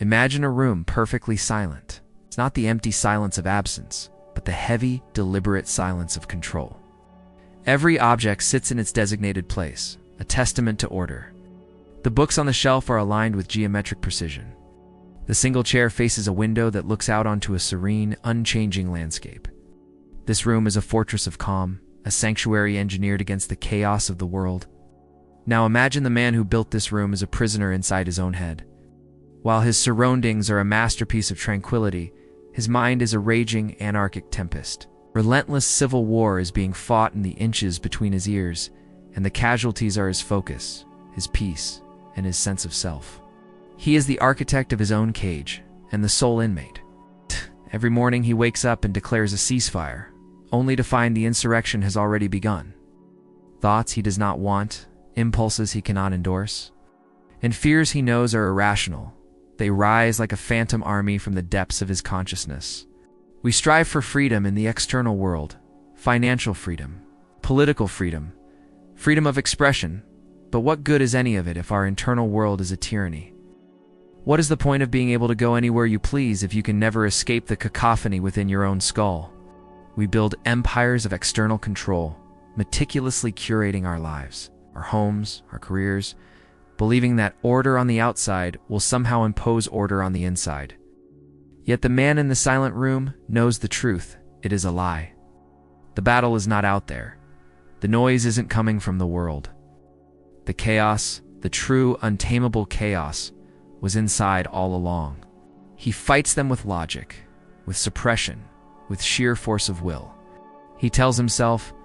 Imagine a room perfectly silent. It's not the empty silence of absence, but the heavy, deliberate silence of control. Every object sits in its designated place, a testament to order. The books on the shelf are aligned with geometric precision. The single chair faces a window that looks out onto a serene, unchanging landscape. This room is a fortress of calm, a sanctuary engineered against the chaos of the world. Now imagine the man who built this room as a prisoner inside his own head. While his surroundings are a masterpiece of tranquility, his mind is a raging, anarchic tempest. Relentless civil war is being fought in the inches between his ears, and the casualties are his focus, his peace, and his sense of self. He is the architect of his own cage, and the sole inmate. Every morning he wakes up and declares a ceasefire, only to find the insurrection has already begun. Thoughts he does not want, impulses he cannot endorse, and fears he knows are irrational. They rise like a phantom army from the depths of his consciousness. We strive for freedom in the external world, financial freedom, political freedom, freedom of expression, but what good is any of it if our internal world is a tyranny? What is the point of being able to go anywhere you please if you can never escape the cacophony within your own skull? We build empires of external control, meticulously curating our lives, our homes, our careers, believing that order on the outside will somehow impose order on the inside. Yet the man in the silent room knows the truth. It is a lie. The battle is not out there. The noise isn't coming from the world. The chaos, the true, untamable chaos, was inside all along. He fights them with logic, with suppression, with sheer force of will. He tells himself,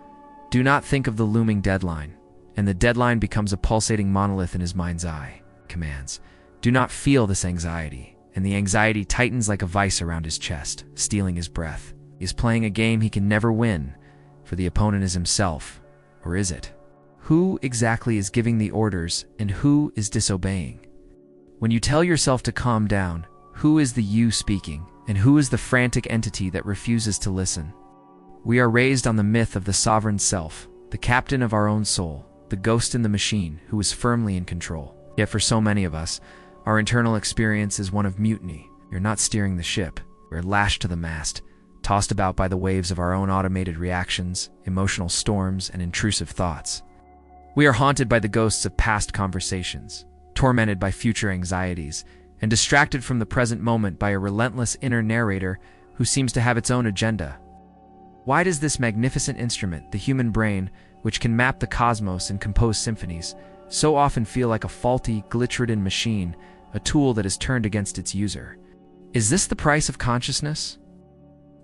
"Do not think of the looming deadline," and the deadline becomes a pulsating monolith in his mind's eye. Commands, "Do not feel this anxiety," and the anxiety tightens like a vice around his chest, stealing his breath. He is playing a game he can never win, for the opponent is himself. Or is it? Who exactly is giving the orders, and who is disobeying? When you tell yourself to calm down, who is the you speaking, and who is the frantic entity that refuses to listen? We are raised on the myth of the sovereign self, the captain of our own soul, the ghost in the machine who is firmly in control. Yet for so many of us, our internal experience is one of mutiny. We're not steering the ship. We're lashed to the mast, tossed about by the waves of our own automated reactions, emotional storms, and intrusive thoughts. We are haunted by the ghosts of past conversations, tormented by future anxieties, and distracted from the present moment by a relentless inner narrator who seems to have its own agenda. Why does this magnificent instrument, the human brain, which can map the cosmos and compose symphonies, so often feel like a faulty, glitch-ridden machine, a tool that is turned against its user? Is this the price of consciousness?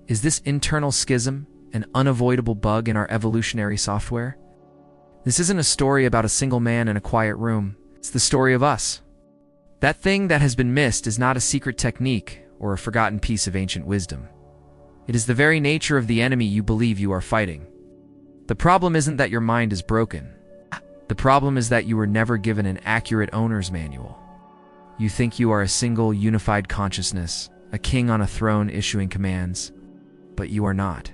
Is this internal schism an unavoidable bug in our evolutionary software? This isn't a story about a single man in a quiet room. It's the story of us. That thing that has been missed is not a secret technique or a forgotten piece of ancient wisdom. It is the very nature of the enemy you believe you are fighting. The problem isn't that your mind is broken. The problem is that you were never given an accurate owner's manual. You think you are a single, unified consciousness, a king on a throne issuing commands, but you are not.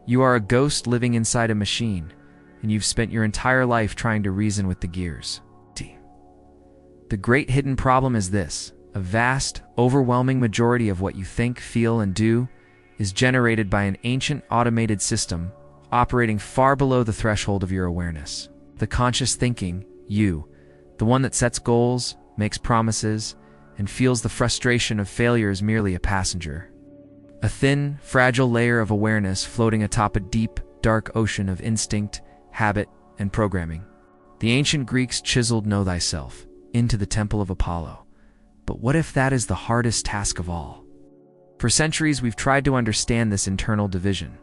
You are a ghost living inside a machine, and you've spent your entire life trying to reason with the gears. The great hidden problem is this: a vast, overwhelming majority of what you think, feel, and do is generated by an ancient automated system operating far below the threshold of your awareness. The conscious thinking, you, the one that sets goals, makes promises, and feels the frustration of failure is merely a passenger. A thin, fragile layer of awareness floating atop a deep, dark ocean of instinct, habit, and programming. The ancient Greeks chiseled "Know thyself" into the temple of Apollo. But what if that is the hardest task of all? For centuries, we've tried to understand this internal division.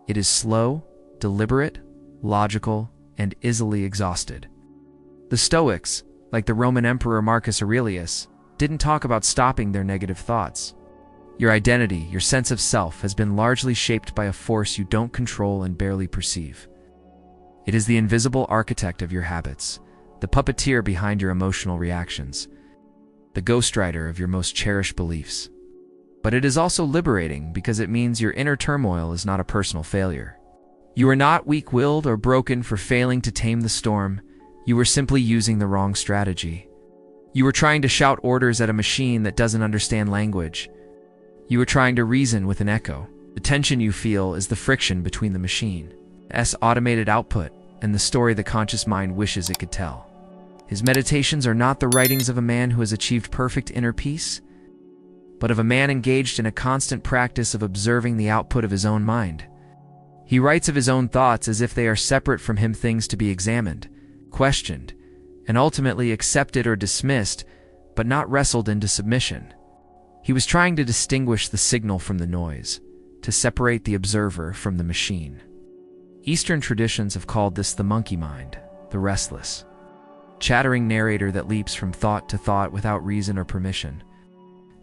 It is slow, deliberate, logical, and easily exhausted. The Stoics, like the Roman Emperor Marcus Aurelius, didn't talk about stopping their negative thoughts. Your identity, your sense of self, has been largely shaped by a force you don't control and barely perceive. It is the invisible architect of your habits, the puppeteer behind your emotional reactions, the ghostwriter of your most cherished beliefs. But it is also liberating because it means your inner turmoil is not a personal failure. You are not weak-willed or broken for failing to tame the storm. You are simply using the wrong strategy. You are trying to shout orders at a machine that doesn't understand language. You are trying to reason with an echo. The tension you feel is the friction between the machine's automated output and the story the conscious mind wishes it could tell. His meditations are not the writings of a man who has achieved perfect inner peace, but of a man engaged in a constant practice of observing the output of his own mind. He writes of his own thoughts as if they are separate from him, things to be examined, questioned, and ultimately accepted or dismissed, but not wrestled into submission. He was trying to distinguish the signal from the noise, to separate the observer from the machine. Eastern traditions have called this the monkey mind, the restless, chattering narrator that leaps from thought to thought without reason or permission.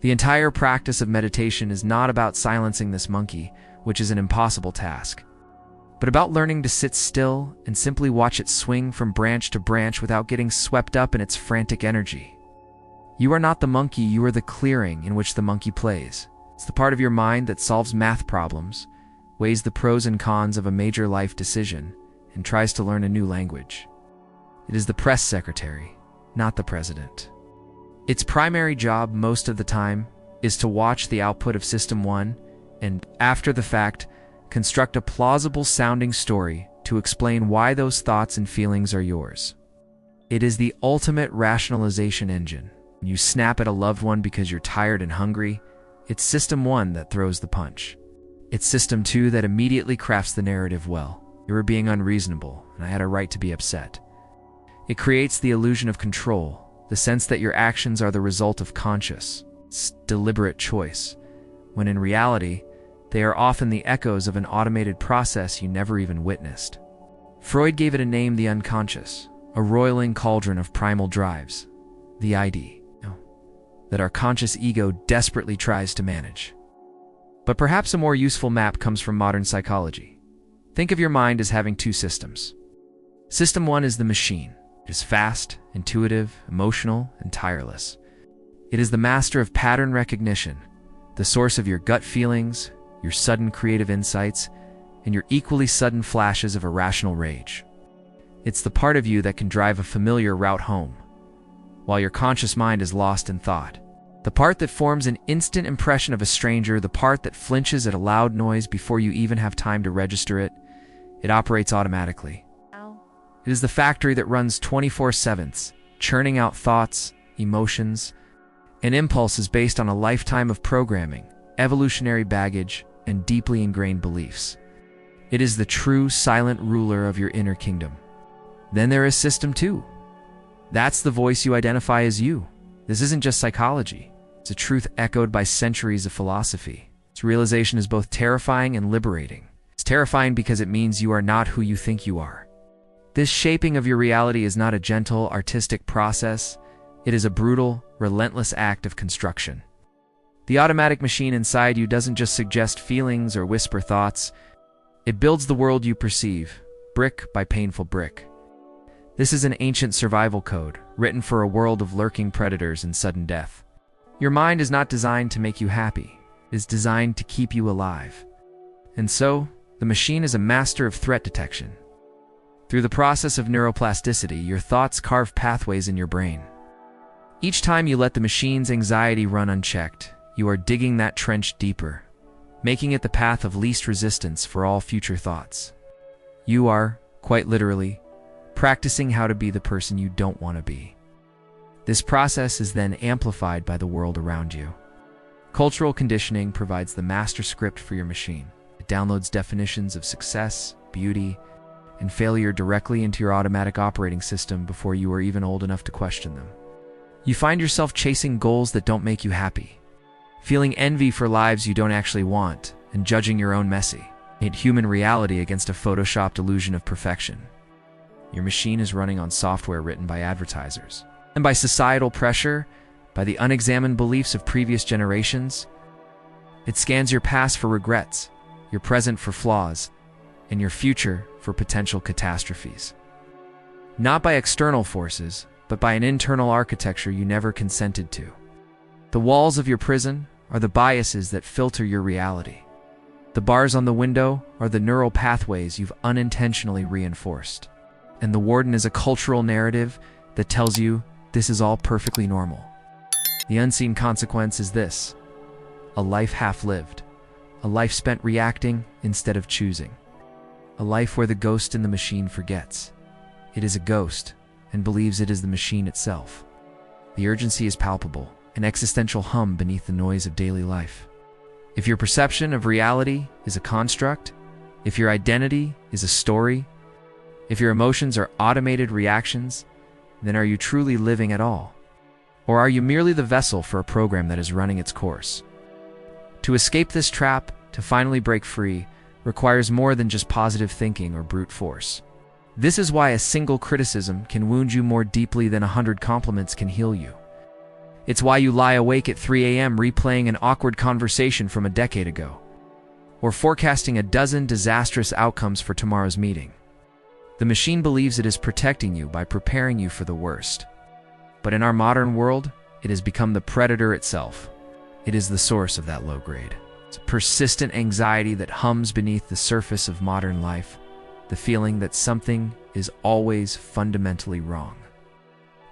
The entire practice of meditation is not about silencing this monkey, which is an impossible task, but about learning to sit still and simply watch it swing from branch to branch without getting swept up in its frantic energy. You are not the monkey, you are the clearing in which the monkey plays. It's the part of your mind that solves math problems, weighs the pros and cons of a major life decision, and tries to learn a new language. It is the press secretary, not the president. Its primary job most of the time is to watch the output of System 1 and, after the fact, construct a plausible-sounding story to explain why those thoughts and feelings are yours. It is the ultimate rationalization engine. When you snap at a loved one because you're tired and hungry, it's System 1 that throws the punch. It's System 2 that immediately crafts the narrative well. You were being unreasonable, and I had a right to be upset. It creates the illusion of control, the sense that your actions are the result of conscious, deliberate choice, when in reality, they are often the echoes of an automated process you never even witnessed. Freud gave it a name, the unconscious, a roiling cauldron of primal drives, the ID, that our conscious ego desperately tries to manage. But perhaps a more useful map comes from modern psychology. Think of your mind as having two systems. System 1 is the machine. It is fast, intuitive, emotional, and tireless. It is the master of pattern recognition, the source of your gut feelings, your sudden creative insights, and your equally sudden flashes of irrational rage. It's the part of you that can drive a familiar route home, while your conscious mind is lost in thought. The part that forms an instant impression of a stranger, the part that flinches at a loud noise before you even have time to register it, it operates automatically. It is the factory that runs 24/7, churning out thoughts, emotions, and impulses based on a lifetime of programming, evolutionary baggage, and deeply ingrained beliefs. It is the true silent ruler of your inner kingdom. Then there is System 2. That's the voice you identify as you. This isn't just psychology. It's a truth echoed by centuries of philosophy. Its realization is both terrifying and liberating. It's terrifying because it means you are not who you think you are. This shaping of your reality is not a gentle, artistic process. It is a brutal, relentless act of construction. The automatic machine inside you doesn't just suggest feelings or whisper thoughts. It builds the world you perceive, brick by painful brick. This is an ancient survival code, written for a world of lurking predators and sudden death. Your mind is not designed to make you happy. It is designed to keep you alive. And so, the machine is a master of threat detection. Through the process of neuroplasticity, your thoughts carve pathways in your brain. Each time you let the machine's anxiety run unchecked, you are digging that trench deeper, making it the path of least resistance for all future thoughts. You are, quite literally, practicing how to be the person you don't want to be. This process is then amplified by the world around you. Cultural conditioning provides the master script for your machine. It downloads definitions of success, beauty, and failure directly into your automatic operating system before you are even old enough to question them. You find yourself chasing goals that don't make you happy, feeling envy for lives you don't actually want, and judging your own messy, human reality against a photoshopped illusion of perfection. Your machine is running on software written by advertisers, and by societal pressure, by the unexamined beliefs of previous generations. It scans your past for regrets, your present for flaws, and your future for potential catastrophes. Not by external forces, but by an internal architecture you never consented to. The walls of your prison are the biases that filter your reality. The bars on the window are the neural pathways you've unintentionally reinforced. And the warden is a cultural narrative that tells you This is all perfectly normal. The unseen consequence is this: a life half-lived, a life spent reacting instead of choosing, a life where the ghost in the machine forgets it is a ghost and believes it is the machine itself. The urgency is palpable, an existential hum beneath the noise of daily life. If your perception of reality is a construct, if your identity is a story, if your emotions are automated reactions, then are you truly living at all? Or are you merely the vessel for a program that is running its course? To escape this trap, to finally break free, requires more than just positive thinking or brute force. This is why a single criticism can wound you more deeply than 100 compliments can heal you. It's why you lie awake at 3 a.m. replaying an awkward conversation from a decade ago, or forecasting a dozen disastrous outcomes for tomorrow's meeting. The machine believes it is protecting you by preparing you for the worst. But in our modern world, it has become the predator itself. It is the source of that low grade. It's a persistent anxiety that hums beneath the surface of modern life, the feeling that something is always fundamentally wrong.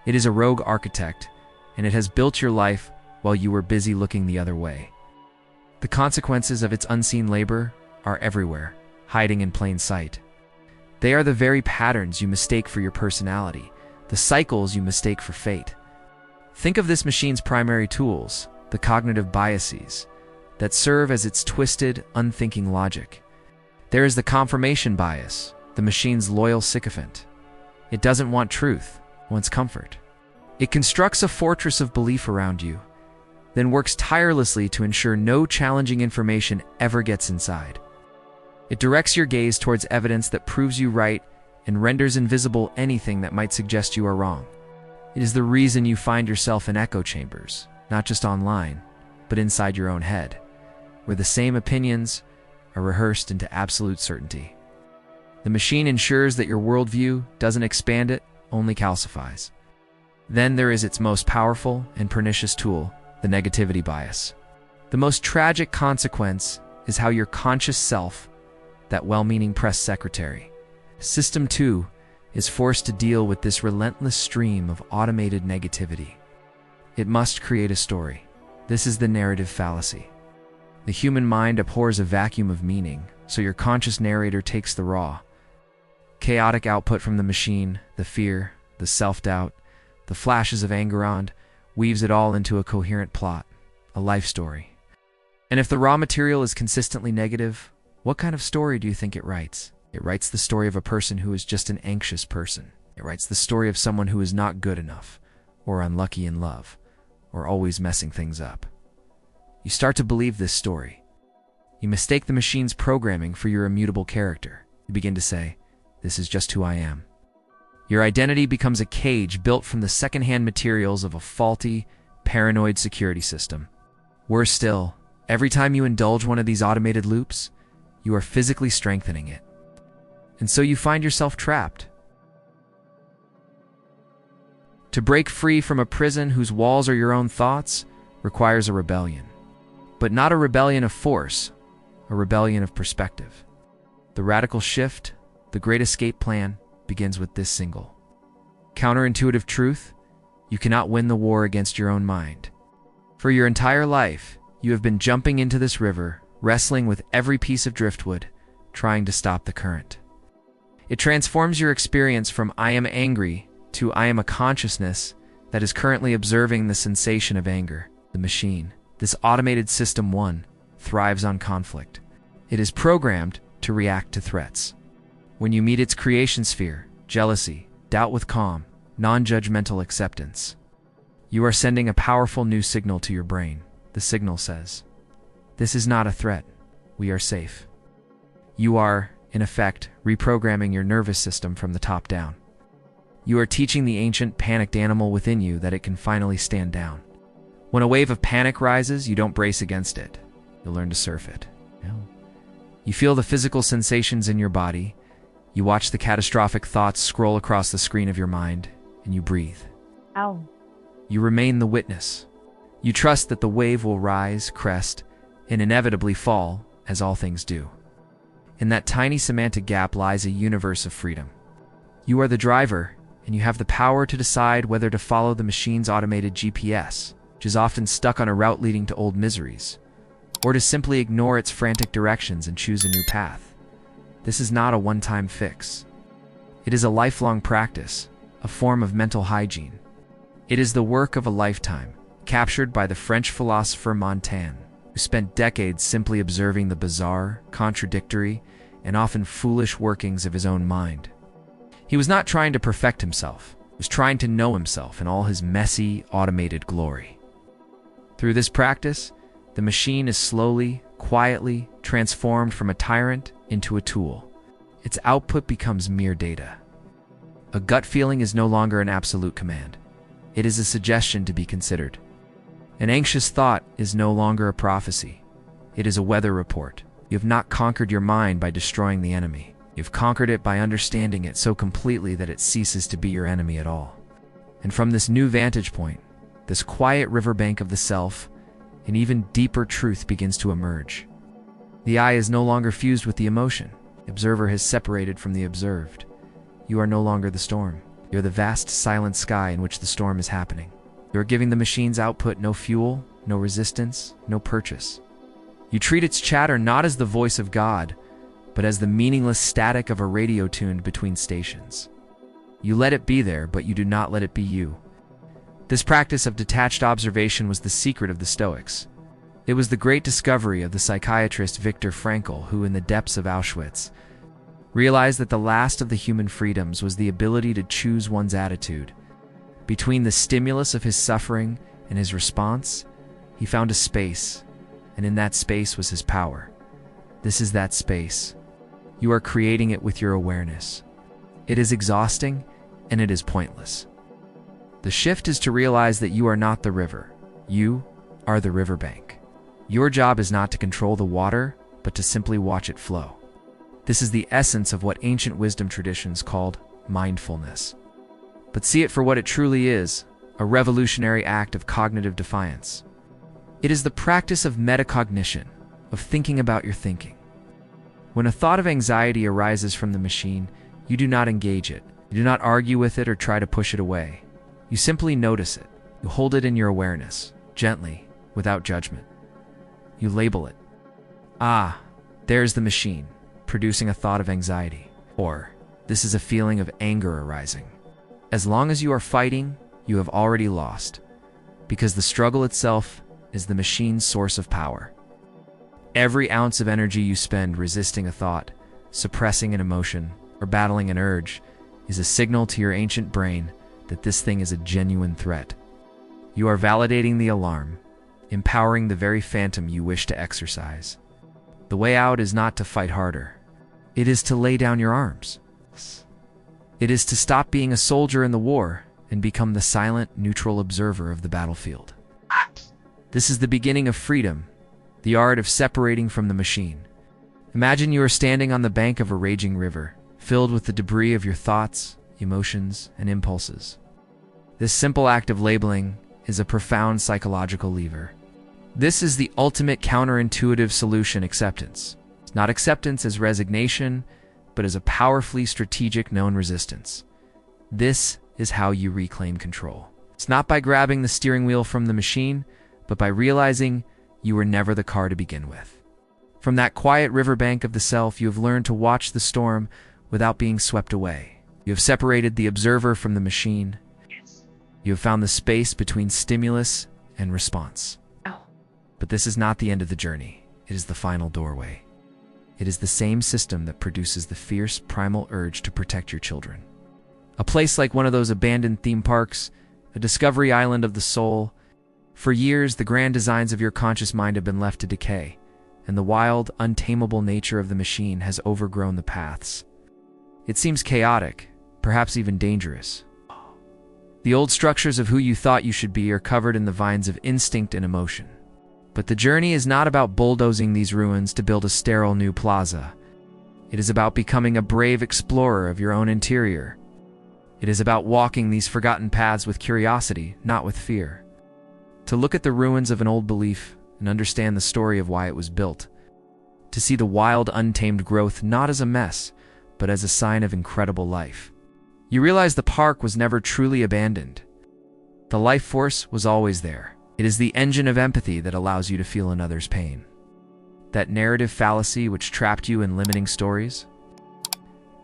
It is a rogue architect, and it has built your life while you were busy looking the other way. The consequences of its unseen labor are everywhere, hiding in plain sight. They are the very patterns you mistake for your personality, the cycles you mistake for fate. Think of this machine's primary tools, the cognitive biases, that serve as its twisted, unthinking logic. There is the confirmation bias, the machine's loyal sycophant. It doesn't want truth, it wants comfort. It constructs a fortress of belief around you, then works tirelessly to ensure no challenging information ever gets inside. It directs your gaze towards evidence that proves you right and renders invisible anything that might suggest you are wrong. It is the reason you find yourself in echo chambers, not just online, but inside your own head, where the same opinions are rehearsed into absolute certainty. The machine ensures that your worldview doesn't expand, it only calcifies. Then there is its most powerful and pernicious tool, the negativity bias. The most tragic consequence is how your conscious self, that well-meaning press secretary, System 2, is forced to deal with this relentless stream of automated negativity. It must create a story. This is the narrative fallacy. The human mind abhors a vacuum of meaning, so your conscious narrator takes the raw, chaotic output from the machine, the fear, the self-doubt, the flashes of anger, and weaves it all into a coherent plot, a life story. And if the raw material is consistently negative, what kind of story do you think it writes? It writes the story of a person who is just an anxious person. It writes the story of someone who is not good enough, or unlucky in love, or always messing things up. You start to believe this story. You mistake the machine's programming for your immutable character. You begin to say, "This is just who I am." Your identity becomes a cage built from the secondhand materials of a faulty, paranoid security system. Worse still, every time you indulge one of these automated loops, you are physically strengthening it. And so you find yourself trapped. To break free from a prison whose walls are your own thoughts requires a rebellion. But not a rebellion of force, a rebellion of perspective. The radical shift, the great escape plan, begins with this single counterintuitive truth: you cannot win the war against your own mind. For your entire life, you have been jumping into this river, wrestling with every piece of driftwood, trying to stop the current. It transforms your experience from "I am angry" to "I am a consciousness that is currently observing the sensation of anger." The machine, this automated System 1, thrives on conflict. It is programmed to react to threats. When you meet its creation sphere, jealousy, doubt with calm, non-judgmental acceptance, you are sending a powerful new signal to your brain. The signal says, "This is not a threat. We are safe." You are, in effect, reprogramming your nervous system from the top down. You are teaching the ancient, panicked animal within you that it can finally stand down. When a wave of panic rises, you don't brace against it. You'll learn to surf it. You feel the physical sensations in your body. You watch the catastrophic thoughts scroll across the screen of your mind, and you breathe. Ow. You remain the witness. You trust that the wave will rise, crest, and inevitably fall, as all things do. In that tiny semantic gap lies a universe of freedom. You are the driver, and you have the power to decide whether to follow the machine's automated GPS, which is often stuck on a route leading to old miseries, or to simply ignore its frantic directions and choose a new path. This is not a one-time fix. It is a lifelong practice, a form of mental hygiene. It is the work of a lifetime, captured by the French philosopher Montaigne, who spent decades simply observing the bizarre, contradictory, and often foolish workings of his own mind. He was not trying to perfect himself. He was trying to know himself in all his messy, automated glory. Through this practice, the machine is slowly, quietly transformed from a tyrant into a tool. Its output becomes mere data. A gut feeling is no longer an absolute command. It is a suggestion to be considered. An anxious thought is no longer a prophecy. It is a weather report. You have not conquered your mind by destroying the enemy. You've conquered it by understanding it so completely that it ceases to be your enemy at all. And from this new vantage point, this quiet riverbank of the self, an even deeper truth begins to emerge. The I is no longer fused with the emotion. The observer has separated from the observed. You are no longer the storm. You are the vast, silent sky in which the storm is happening. You are giving the machine's output no fuel, no resistance, no purchase. You treat its chatter not as the voice of God, but as the meaningless static of a radio tuned between stations. You let it be there, but you do not let it be you. This practice of detached observation was the secret of the Stoics. It was the great discovery of the psychiatrist Viktor Frankl, who in the depths of Auschwitz realized that the last of the human freedoms was the ability to choose one's attitude. Between the stimulus of his suffering and his response, he found a space, and in that space was his power. This is that space. You are creating it with your awareness. It is exhausting, and it is pointless. The shift is to realize that you are not the river. You are the riverbank. Your job is not to control the water, but to simply watch it flow. This is the essence of what ancient wisdom traditions called mindfulness. But see it for what it truly is, a revolutionary act of cognitive defiance. It is the practice of metacognition, of thinking about your thinking. When a thought of anxiety arises from the machine, you do not engage it. You do not argue with it or try to push it away. You simply notice it. You hold it in your awareness, gently, without judgment. You label it. Ah, there's the machine, producing a thought of anxiety. Or, this is a feeling of anger arising. As long as you are fighting, you have already lost, because the struggle itself is the machine's source of power. Every ounce of energy you spend resisting a thought, suppressing an emotion, or battling an urge is a signal to your ancient brain that this thing is a genuine threat. You are validating the alarm, empowering the very phantom you wish to exercise. The way out is not to fight harder. It is to lay down your arms. It is to stop being a soldier in the war and become the silent, neutral observer of the battlefield. This is the beginning of freedom, the art of separating from the machine. Imagine you are standing on the bank of a raging river, filled with the debris of your thoughts, emotions, and impulses. This simple act of labeling is a profound psychological lever. This is the ultimate counterintuitive solution: acceptance. It's not acceptance as resignation, but as a powerfully strategic known resistance. This is how you reclaim control. It's not by grabbing the steering wheel from the machine, but by realizing you were never the car to begin with. From that quiet riverbank of the self, you have learned to watch the storm without being swept away. You have separated the observer from the machine. You have found the space between stimulus and response. But this is not the end of the journey. It is the final doorway. It is the same system that produces the fierce, primal urge to protect your children. A place like one of those abandoned theme parks, a discovery island of the soul. For years, the grand designs of your conscious mind have been left to decay, and the wild, untamable nature of the machine has overgrown the paths. It seems chaotic, perhaps even dangerous. The old structures of who you thought you should be are covered in the vines of instinct and emotion. But the journey is not about bulldozing these ruins to build a sterile new plaza. It is about becoming a brave explorer of your own interior. It is about walking these forgotten paths with curiosity, not with fear. To look at the ruins of an old belief and understand the story of why it was built. To see the wild, untamed growth not as a mess, but as a sign of incredible life. You realize the park was never truly abandoned. The life force was always there. It is the engine of empathy that allows you to feel another's pain. That narrative fallacy which trapped you in limiting stories?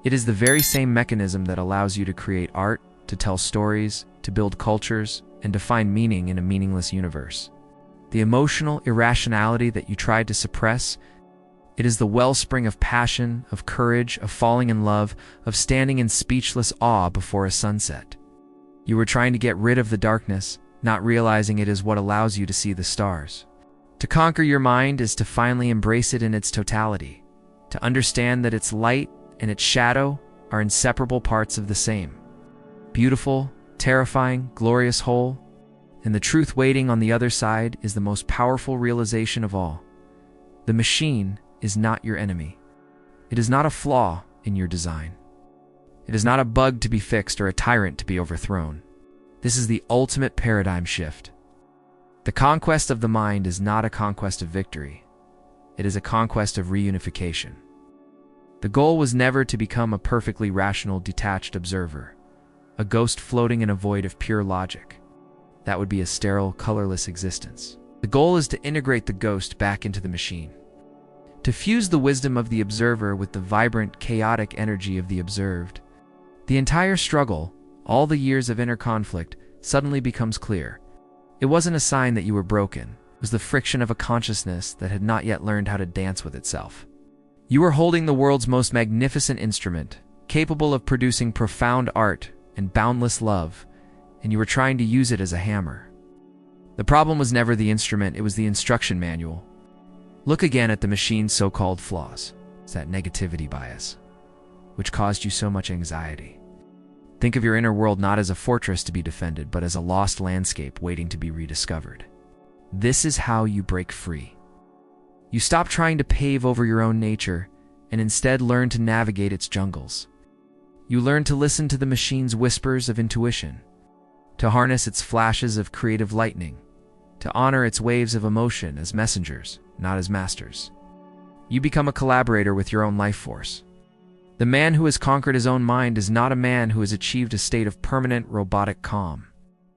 It is the very same mechanism that allows you to create art, to tell stories, to build cultures, and to find meaning in a meaningless universe. The emotional irrationality that you tried to suppress, it is the wellspring of passion, of courage, of falling in love, of standing in speechless awe before a sunset. You were trying to get rid of the darkness, not realizing it is what allows you to see the stars. To conquer your mind is to finally embrace it in its totality, to understand that its light and its shadow are inseparable parts of the same beautiful, terrifying, glorious whole, and the truth waiting on the other side is the most powerful realization of all. The machine is not your enemy. It is not a flaw in your design. It is not a bug to be fixed or a tyrant to be overthrown. This is the ultimate paradigm shift. The conquest of the mind is not a conquest of victory. It is a conquest of reunification. The goal was never to become a perfectly rational, detached observer, a ghost floating in a void of pure logic. That would be a sterile, colorless existence. The goal is to integrate the ghost back into the machine, to fuse the wisdom of the observer with the vibrant, chaotic energy of the observed. The entire struggle, all the years of inner conflict, suddenly becomes clear. It wasn't a sign that you were broken. It was the friction of a consciousness that had not yet learned how to dance with itself. You were holding the world's most magnificent instrument, capable of producing profound art and boundless love, and you were trying to use it as a hammer. The problem was never the instrument, it was the instruction manual. Look again at the machine's so-called flaws. It's that negativity bias, which caused you so much anxiety. Think of your inner world not as a fortress to be defended, but as a lost landscape waiting to be rediscovered. This is how you break free. You stop trying to pave over your own nature and instead learn to navigate its jungles. You learn to listen to the machine's whispers of intuition, to harness its flashes of creative lightning, to honor its waves of emotion as messengers, not as masters. You become a collaborator with your own life force. The man who has conquered his own mind is not a man who has achieved a state of permanent robotic calm.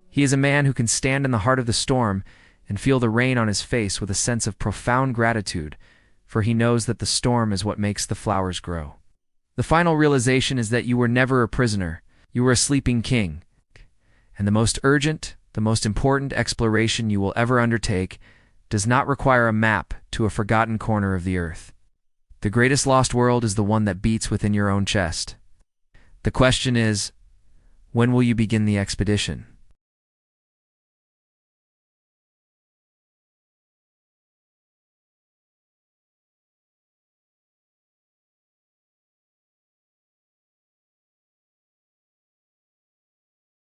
He is a man who can stand in the heart of the storm and feel the rain on his face with a sense of profound gratitude, for he knows that the storm is what makes the flowers grow. The final realization is that you were never a prisoner, you were a sleeping king, and the most urgent, the most important exploration you will ever undertake does not require a map to a forgotten corner of the earth. The greatest lost world is the one that beats within your own chest. The question is, when will you begin the expedition?